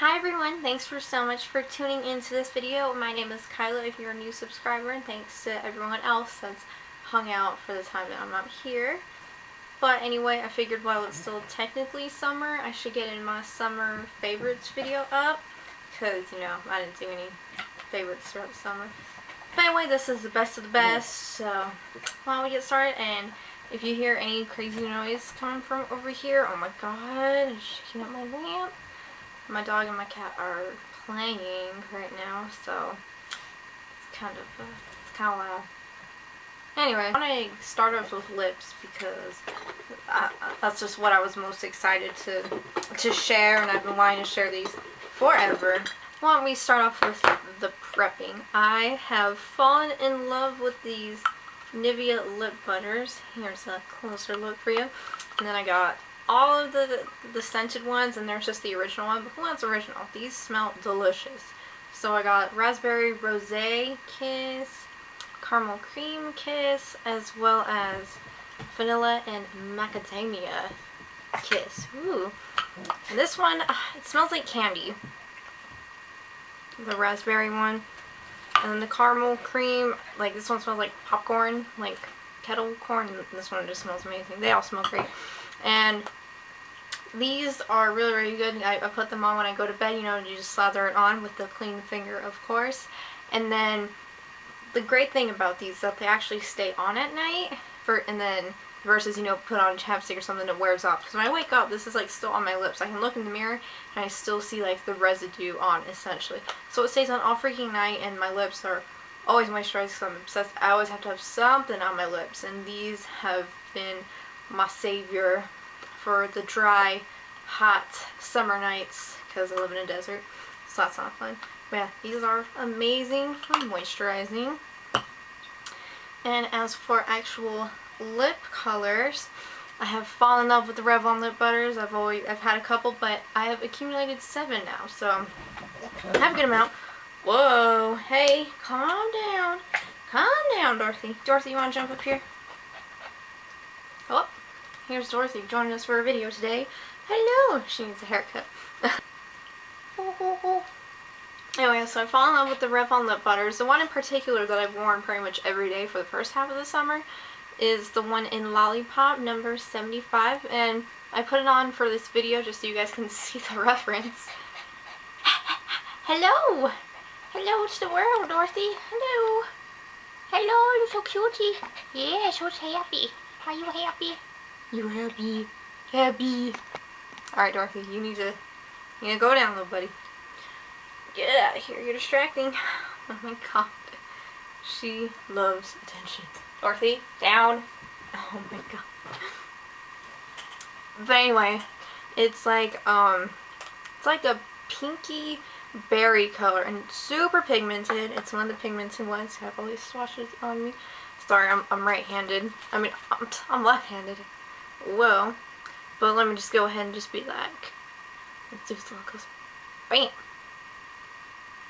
Hi everyone, thanks so much for tuning into this video. My name is Kyla if you're a new subscriber, and thanks to everyone else that's hung out for the time that I'm not here. But anyway, I figured while it's still technically summer, I should get in my summer favorites video up, because, you know, I didn't do any favorites throughout the summer. But anyway, this is the best of the best, so why don't we get started? And if you hear any crazy noise coming from over here, oh my god, I'm shaking up my lamp. My dog and my cat are playing right now, so it's kind of loud. Anyway, I want to start off with lips because that's just what I was most excited to share, and I've been wanting to share these forever. Why don't we start off with the prepping? I have fallen in love with these Nivea lip butters. Here's a closer look for you. And then I got all of the scented ones, and there's just the original one, but who wants original? These smell delicious. So I got Raspberry Rosé Kiss, Caramel Cream Kiss, as well as Vanilla and Macadamia Kiss. Ooh. And this one, it smells like candy. The raspberry one. And then the caramel cream, like this one smells like popcorn, like kettle corn, and this one just smells amazing. They all smell great. And these are really, really good. I put them on when I go to bed, you know, you just slather it on with the clean finger, of course. And then the great thing about these is that they actually stay on at night, and then versus, you know, put on chapstick or something that wears off. Because when I wake up, this is like still on my lips. I can look in the mirror and I still see like the residue on, essentially. So it stays on all freaking night, and my lips are always moisturized because I'm obsessed. I always have to have something on my lips, and these have been my savior for the dry, hot summer nights because I live in a desert, so that's not fun. But yeah, these are amazing for moisturizing. And as for actual lip colors, I have fallen in love with the Revlon lip butters. I've had a couple, but I have accumulated 7 now, so I have a good amount. Whoa, hey, calm down, Dorothy. Dorothy, you want to jump up here? Oh, here's Dorothy joining us for a video today. Hello! She needs a haircut. Anyway, so I fall in love with the Revlon lip butters. The one in particular that I've worn pretty much every day for the first half of the summer is the one in Lollipop, number 75. And I put it on for this video just so you guys can see the reference. Hello! Hello to the world, Dorothy. Hello! Hello, little cutie. Yeah, so happy. Are you happy? You're happy. Happy. Alright, Dorothy, you need to go down, little buddy. Get out of here. You're distracting. Oh my god. She loves attention. Dorothy, down. Oh my god. But anyway, it's like a pinky berry color and super pigmented. It's one of the pigmented ones. I have all these swatches on me. Sorry, I'm right-handed. I mean, I'm left-handed. Whoa. But let me just go ahead and just be like, let's do this little closer. Bam!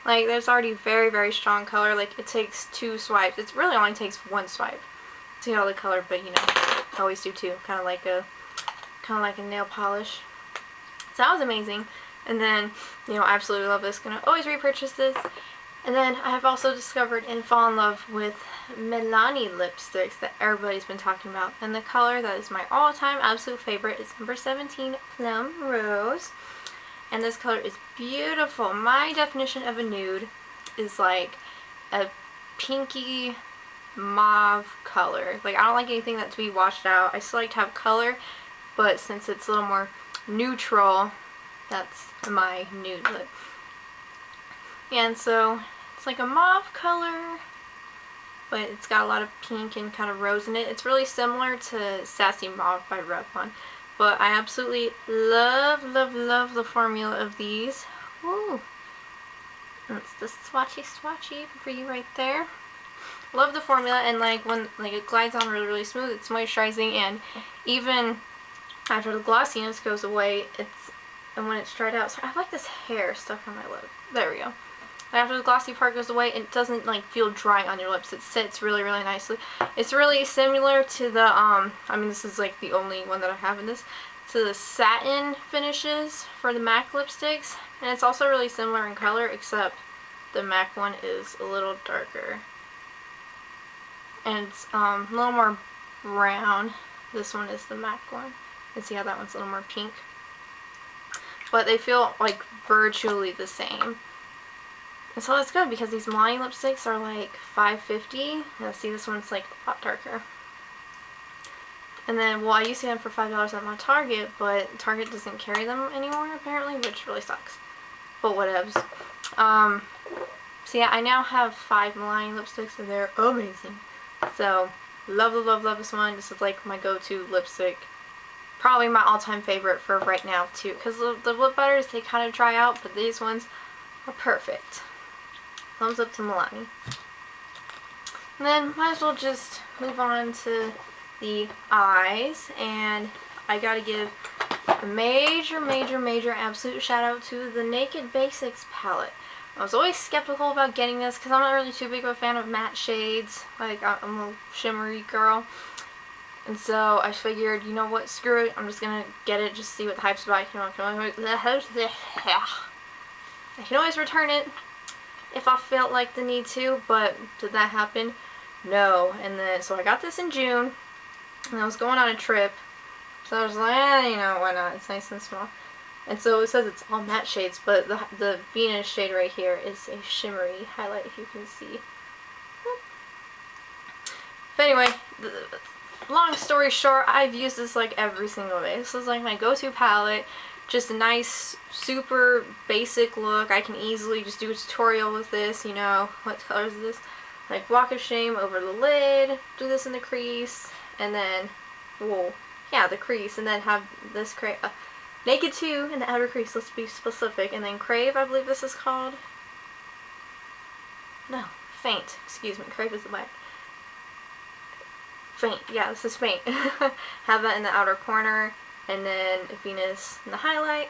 Like, there's already very, very strong color. Like, it takes 2 swipes. It really only takes 1 swipe to get all the color, but you know, I always do 2. Kind of like a nail polish. So that was amazing. And then, you know, I absolutely love this. Gonna always repurchase this. And then I have also discovered and fallen in love with Milani lipsticks that everybody's been talking about. And the color that is my all-time absolute favorite is number 17, Plumrose. And this color is beautiful. My definition of a nude is like a pinky mauve color. Like, I don't like anything that's to be washed out. I still like to have color, but since it's a little more neutral, that's my nude lip. And so it's like a mauve color, but it's got a lot of pink and kind of rose in it. It's really similar to Sassy Mauve by Revlon. But I absolutely love, love, love the formula of these. Woo! That's the swatchy for you right there. Love the formula, and like when it glides on really, really smooth, it's moisturizing, and even after the glossiness goes away, and when it's dried out, so I have like this hair stuck on my lip. There we go. After the glossy part goes away, it doesn't like feel dry on your lips. It sits really, really nicely. It's really similar to the I mean, this is like the only one that I have in this. to the satin finishes for the MAC lipsticks, and it's also really similar in color, except the MAC one is a little darker. And it's a little more brown. This one is the MAC one. And see how that one's a little more pink. But they feel like virtually the same. And so it's good because these Milani lipsticks are like $5.50. And see, this one's like a lot darker. And then, well, I used to get them for $5 at my Target, but Target doesn't carry them anymore apparently, which really sucks. But whatevs. So yeah, I now have 5 Milani lipsticks and they're amazing. So, love, love, love, love this one. This is like my go-to lipstick. Probably my all-time favorite for right now too. Because the lip butters, they kind of dry out, but these ones are perfect. Thumbs up to Milani. And then, might as well just move on to the eyes. And I gotta give a major, major, major absolute shout out to the Naked Basics palette. I was always skeptical about getting this because I'm not really too big of a fan of matte shades. Like, I'm a shimmery girl. And so I figured, you know what, screw it. I'm just going to get it, just see what the hype's about. I can always return it if I felt like the need to, but did that happen? No. And then, so I got this in June, and I was going on a trip. So I was like, you know, why not? It's nice and small. And so it says it's all matte shades, but the Venus shade right here is a shimmery highlight, if you can see. But anyway, long story short, I've used this like every single day. This is like my go-to palette. Just a nice, super basic look. I can easily just do a tutorial with this, you know. What color is this? Like Walk of Shame over the lid. Do this in the crease. And then, whoa, yeah, the crease. And then have this Naked 2 in the outer crease, let's be specific. And then Crave, I believe this is called. No, Faint. Excuse me, Crave is the white. Faint, yeah, this is Faint. Have that in the outer corner. And then Venus in the highlight.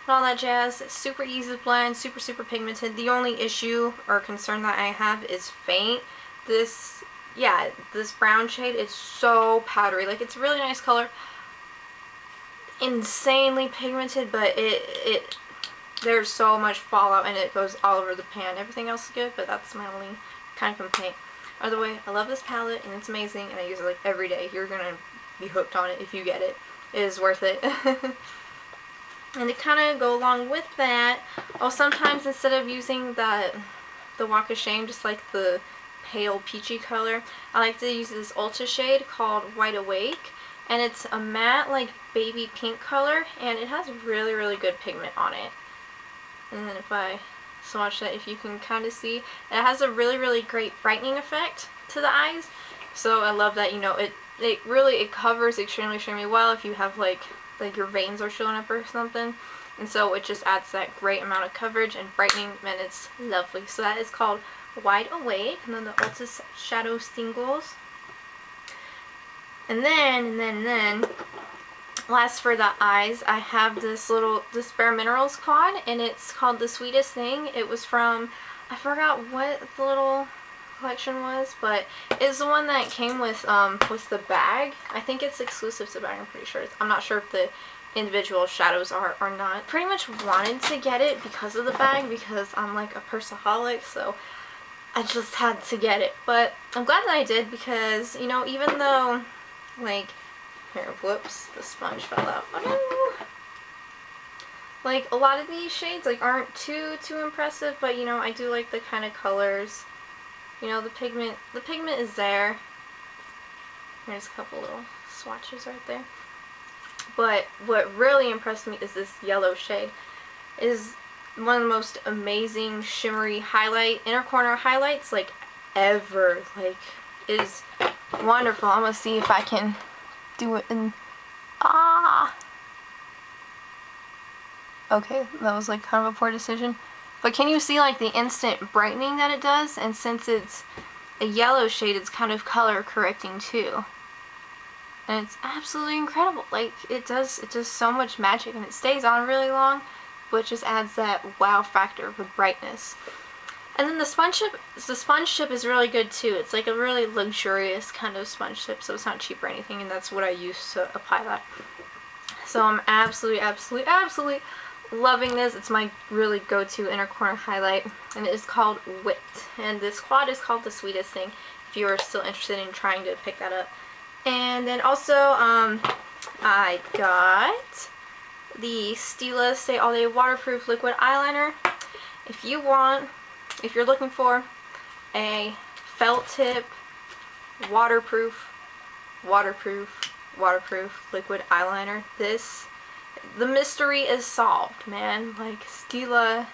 And all that jazz. Super easy to blend, super, super pigmented. The only issue or concern that I have is Faint. This brown shade is so powdery. Like, it's a really nice color. Insanely pigmented, but there's so much fallout and it goes all over the pan. Everything else is good, but that's my only kind of complaint. Either way, I love this palette and it's amazing and I use it like every day. You're gonna be hooked on it if you get it. It is worth it. And to kind of go along with that, sometimes instead of using the Walk of Shame, just like the pale peachy color, I like to use this Ulta shade called Wide Awake. And it's a matte, like, baby pink color, and it has really, really good pigment on it. And then if I swatch that, if you can kind of see, it has a really, really great brightening effect to the eyes. So I love that, you know, it covers extremely, extremely well if you have, like your veins are showing up or something. And so it just adds that great amount of coverage and brightening, and it's lovely. So that is called Wide Awake, and then the Ulta Shadow Singles. And then, last for the eyes, I have this bareMinerals quad, and it's called the Sweetest Thing. It was from, I forgot what the little collection was, but it's the one that came with the bag. I think it's exclusive to the bag, I'm pretty sure. I'm not sure if the individual shadows are or not. Pretty much wanted to get it because of the bag, because I'm like a Purseaholic, so I just had to get it. But I'm glad that I did, because, you know, even though, like, here, whoops, the sponge fell out. Oh no! Like, a lot of these shades, like, aren't too impressive, but, you know, I do like the kind of colors. You know, the pigment is there. There's a couple little swatches right there. But what really impressed me is this yellow shade. It is one of the most amazing shimmery inner corner highlights, like, ever. Like, it is wonderful. I'm gonna see if I can do it in okay, that was like kind of a poor decision, but can you see like the instant brightening that it does? And since it's a yellow shade, it's kind of color correcting too, and it's absolutely incredible. Like, it does so much magic, and it stays on really long, but just adds that wow factor of the brightness. And then the sponge tip is really good too. It's like a really luxurious kind of sponge tip, so it's not cheap or anything, and that's what I use to apply that. So I'm absolutely loving this. It's my really go-to inner corner highlight, and it is called Wit. And this quad is called the Sweetest Thing, if you are still interested in trying to pick that up. And then also, I got the Stila Stay All Day Waterproof Liquid Eyeliner. If you're looking for a felt tip, waterproof liquid eyeliner, the mystery is solved, man. Like, Stila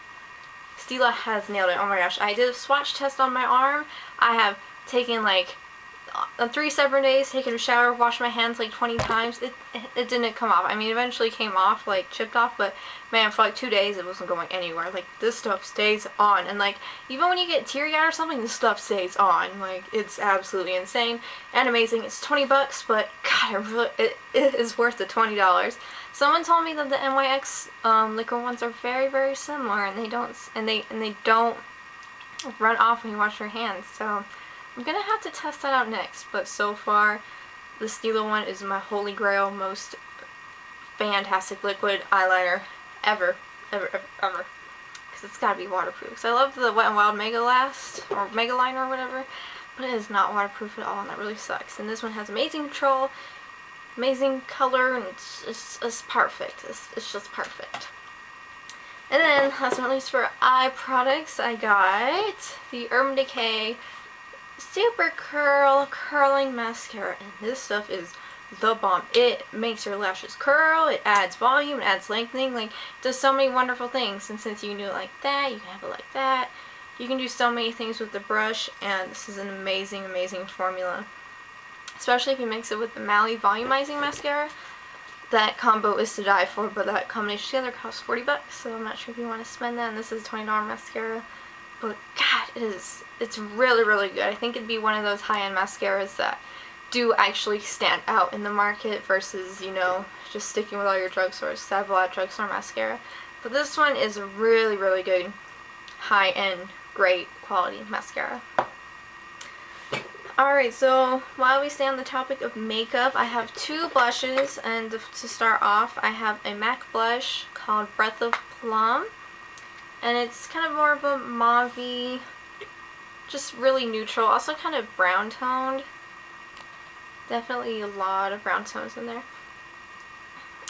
has nailed it. Oh my gosh, I did a swatch test on my arm. I have taken, like, on 3 separate days, taken a shower, washed my hands like 20 times. It didn't come off. I mean, eventually came off, like chipped off, but man, for like 2 days it wasn't going anywhere. Like, this stuff stays on, and like, even when you get teary-eyed or something, this stuff stays on. Like, it's absolutely insane and amazing. It's 20 bucks, but God, it is worth the $20. Someone told me that the NYX liquid ones are very similar, and they don't run off when you wash your hands. So I'm gonna have to test that out next, but so far the Stila one is my holy grail, most fantastic liquid eyeliner ever, because it's gotta be waterproof. So I love the Wet n Wild Mega Last, or Mega Liner or whatever, but it is not waterproof at all, and that really sucks. And this one has amazing control, amazing color, and it's perfect. It's just perfect. And then, last but not least, for eye products, I got the Urban Decay Supercurl Curling Mascara, and this stuff is the bomb. It makes your lashes curl, it adds volume, it adds lengthening, like, it does so many wonderful things. And since you can do it like that, you can have it like that, you can do so many things with the brush, and this is an amazing formula. Especially if you mix it with the Mally Volumizing Mascara. That combo is to die for, but that combination together costs 40 bucks, so I'm not sure if you want to spend that, and this is a $20 mascara. But God, it's really good. I think it'd be one of those high-end mascaras that do actually stand out in the market versus, you know, just sticking with all your drugstores. So I have a lot of drugstore mascara. But this one is a really good, high-end, great quality mascara. Alright, so while we stay on the topic of makeup, I have 2 blushes, and to start off, I have a MAC blush called Breath of Plum. And it's kind of more of a mauve-y, just really neutral, also kind of brown toned. Definitely a lot of brown tones in there.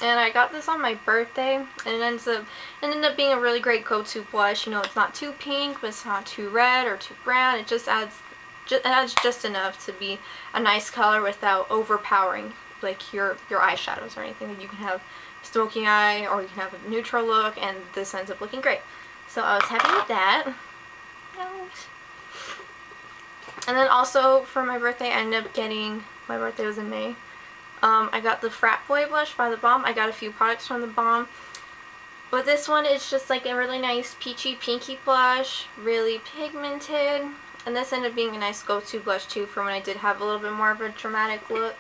And I got this on my birthday, and it ended up being a really great go-to blush. You know, it's not too pink, but it's not too red or too brown. It just adds just enough to be a nice color without overpowering, like, your eyeshadows or anything. You can have smoky eye, or you can have a neutral look, and this ends up looking great. So I was happy with that. And then also for my birthday, I ended up getting, my birthday was in May, I got the Frat Boy blush by the Balm. I got a few products from the Balm, but this one is just like a really nice peachy pinky blush, really pigmented, and this ended up being a nice go-to blush too for when I did have a little bit more of a dramatic look.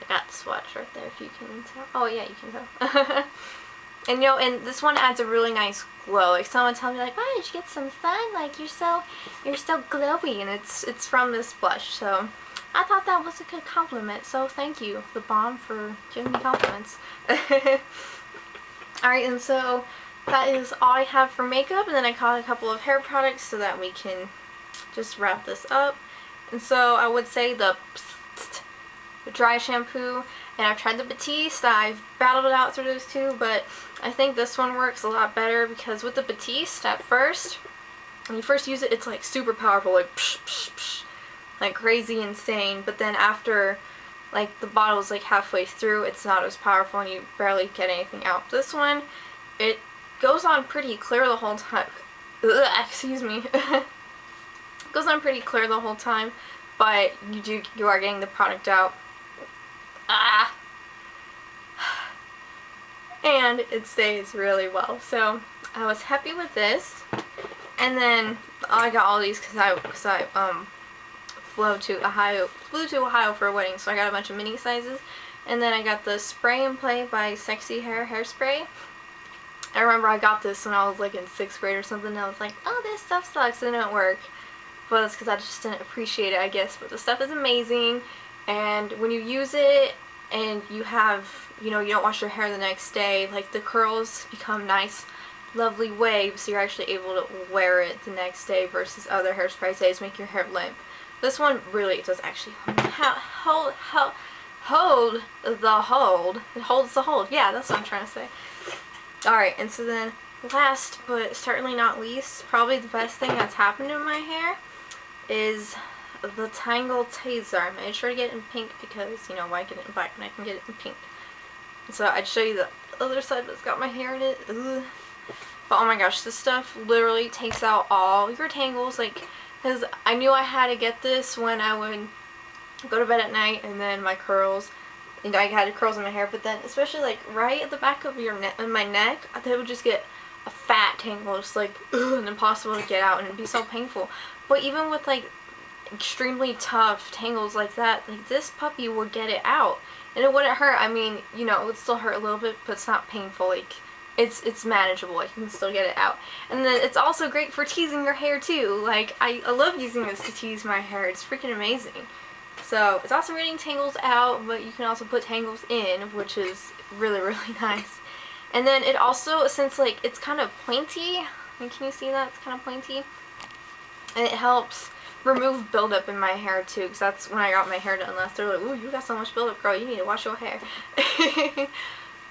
I got the swatch right there if you can tell. Oh yeah, you can tell. And you know, and this one adds a really nice glow. Like, someone told me, like, "Why did you get some sun? Like, you're so glowy," and it's from this blush. So I thought that was a good compliment. So thank you, the Balm, for giving me compliments. Alright, and so that is all I have for makeup, and then I got a couple of hair products so that we can just wrap this up. And so I would say the Pssssst, the dry shampoo, and I've tried the Batiste. I've battled it out through those 2, but I think this one works a lot better, because with the Batiste, at first, when you first use it, it's like super powerful, like psh, psh, psh, like crazy insane, but then after, like, the bottle's like halfway through, it's not as powerful and you barely get anything out. This one, it goes on pretty clear the whole time. Ugh, excuse me. It goes on pretty clear the whole time, but you are getting the product out. And it stays really well. So I was happy with this. And then I got all these because I flew to Ohio for a wedding, so I got a bunch of mini sizes. And then I got the Spray and Play by Sexy Hair Hairspray. I remember I got this when I was like in 6th grade or something, and I was like, oh, this stuff sucks, it didn't work. But it's because I just didn't appreciate it, I guess. But the stuff is amazing, and when you use it, and you have, you know, you don't wash your hair the next day, like the curls become nice, lovely waves, so you're actually able to wear it the next day versus other hairsprays that just make your hair limp. This one really does actually hold the hold. It holds the hold. Yeah, that's what I'm trying to say. Alright, and so then last but certainly not least, probably the best thing that's happened to my hair is the Tangle Taser. I made sure to get it in pink because, you know, why get it in black when I can get it in pink? So I'd show you the other side that's got my hair in it. Ugh. But oh my gosh, this stuff literally takes out all your tangles, like, because I knew I had to get this when I would go to bed at night, and then my curls, and I had curls in my hair, but then especially like right at the back of your neck, in my neck, they would just get a fat tangle, just like and impossible to get out, and it'd be so painful. But even with like extremely tough tangles like that, like this puppy would get it out, and it wouldn't hurt. I mean, you know, it would still hurt a little bit, but it's not painful. Like it's manageable. Like you can still get it out. And then it's also great for teasing your hair too. Like I love using this to tease my hair. It's freaking amazing. So it's also getting tangles out, but you can also put tangles in, which is really, really nice. And then it also, since like it's kind of pointy, I mean, can you see that? It's kind of pointy. And it helps remove buildup in my hair too, because that's when I got my hair done last. They're like, ooh, you got so much buildup, girl, you need to wash your hair.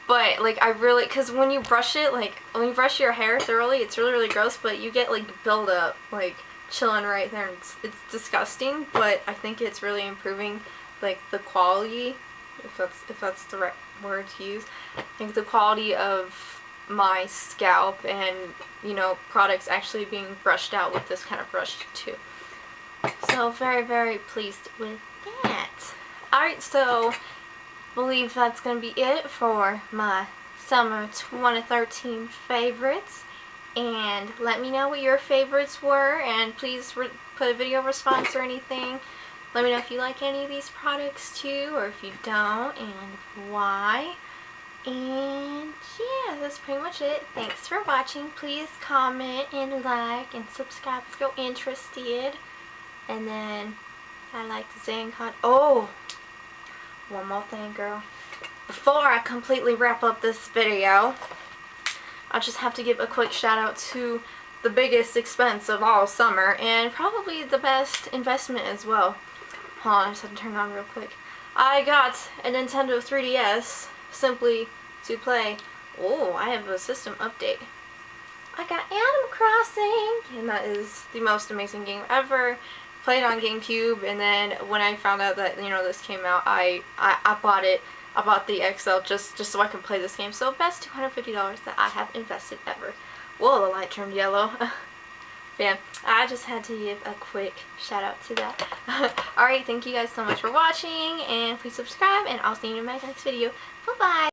But like I really, because when you brush it, like when you brush your hair thoroughly, it's really, really gross, but you get like buildup, like chilling right there, and it's disgusting, but I think it's really improving like the quality, if that's the right word to use. I think the quality of my scalp, and you know, products actually being brushed out with this kind of brush too. So very, very pleased with that. Alright, so I believe that's going to be it for my summer 2013 favorites. And let me know what your favorites were, and please put a video response or anything. Let me know if you like any of these products too, or if you don't, and why. And yeah, that's pretty much it. Thanks for watching. Please comment and like and subscribe if you're interested. And then I like to say, oh, one more thing, girl. Before I completely wrap up this video, I just have to give a quick shout out to the biggest expense of all summer, and probably the best investment as well. Hold on, I just have to turn it on real quick. I got a Nintendo 3DS simply to play. Oh, I have a system update. I got Animal Crossing, and that is the most amazing game ever. Played on GameCube, and then when I found out that, you know, this came out, I bought it. I bought the XL just so I can play this game. So best $250 that I have invested ever. Whoa, the light turned yellow. Man, I just had to give a quick shout out to that. Alright, thank you guys so much for watching, and please subscribe, and I'll see you in my next video. Bye bye.